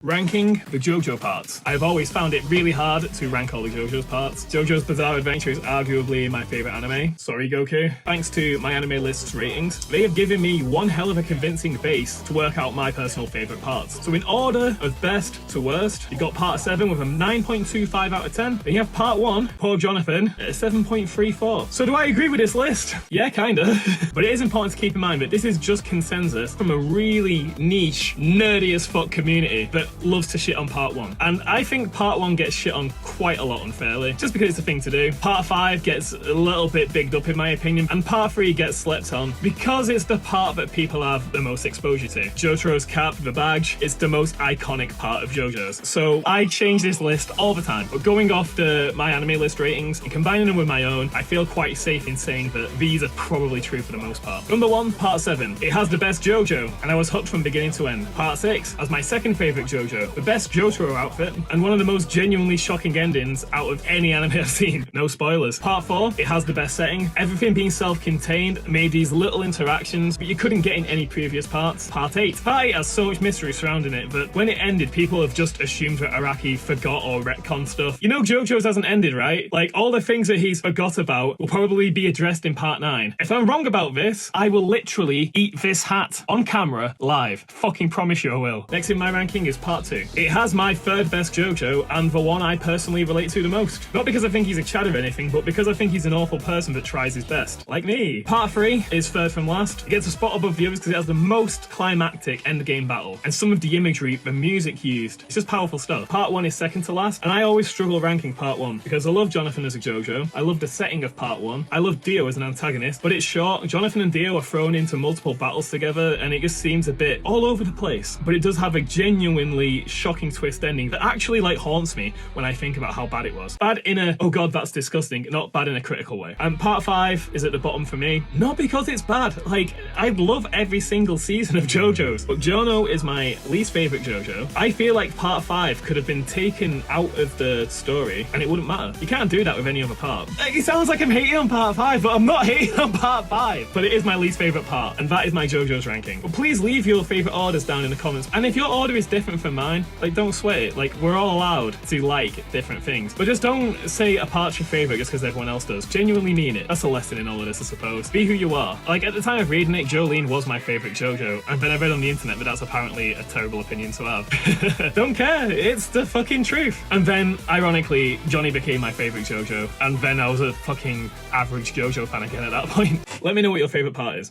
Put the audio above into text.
Ranking the Jojo parts. I've always found it really hard to rank all the Jojo's parts. Jojo's Bizarre Adventure is arguably my favourite anime. Sorry, Goku. Thanks to my anime list's ratings, they have given me one hell of a convincing base to work out my personal favourite parts. So in order of best to worst, you got part 7 with a 9.25 out of 10. Then you have part 1, poor Jonathan, at a 7.34. So do I agree with this list? Yeah, kinda. But it is important to keep in mind that this is just consensus from a really niche, nerdy as fuck community that loves to shit on part 1. And I think part 1 gets shit on quite a lot unfairly, just because it's a thing to do. Part 5 gets a little bit bigged up in my opinion, and part 3 gets slept on because it's the part that people have the most exposure to. Jotaro's cap, the badge, it's the most iconic part of JoJo's. So I change this list all the time, but going off my anime list ratings and combining them with my own, I feel quite safe in saying that these are probably true for the most part. Number 1, part 7. It has the best JoJo, and I was hooked from beginning to end. Part 6 has my second favourite JoJo, the best Jotaro outfit, and one of the most genuinely shocking endings out of any anime I've seen. No spoilers. Part 4, it has the best setting. Everything being self-contained made these little interactions that you couldn't get in any previous parts. Part 8. Part 8 has so much mystery surrounding it, but when it ended, people have just assumed that Araki forgot or retconned stuff. You know JoJo's hasn't ended, right? Like, all the things that he's forgot about will probably be addressed in part 9. If I'm wrong about this, I will literally eat this hat on camera live. Fucking promise you I will. Next in my ranking is part 2. It has my third best JoJo and the one I personally relate to the most. Not because I think he's a Chad or anything, but because I think he's an awful person that tries his best. Like me. Part 3 is third from last. It gets a spot above the others because it has the most climactic endgame battle. And some of the imagery, the music used, it's just powerful stuff. Part 1 is second to last, and I always struggle ranking part 1 because I love Jonathan as a JoJo. I love the setting of part 1. I love Dio as an antagonist, but it's short. Jonathan and Dio are thrown into multiple battles together, and it just seems a bit all over the place. But it does have a genuinely shocking twist ending that actually like haunts me when I think about how bad it was. Bad in a, oh god, that's disgusting, not bad in a critical way. And part 5 is at the bottom for me, not because it's bad. Like, I love every single season of JoJo's, but Jono is my least favorite JoJo. I feel like part 5 could have been taken out of the story and it wouldn't matter. You can't do that with any other part. It sounds like I'm hating on part 5, but I'm not hating on part 5. But it is my least favorite part, and that is my JoJo's ranking. But please leave your favorite orders down in the comments, and if your order is different from mine, like, don't sweat it. Like, we're all allowed to like different things, but just don't say a part's your favorite just because everyone else does. Genuinely mean it. That's a lesson in all of this, I suppose. Be who you are. Like, at the time of reading it, Jolene was my favorite JoJo, and then I read on the internet that that's apparently a terrible opinion to have. Don't care. It's the fucking truth. And then, ironically, Johnny became my favorite JoJo, and then I was a fucking average JoJo fan again at that point. Let me know what your favorite part is.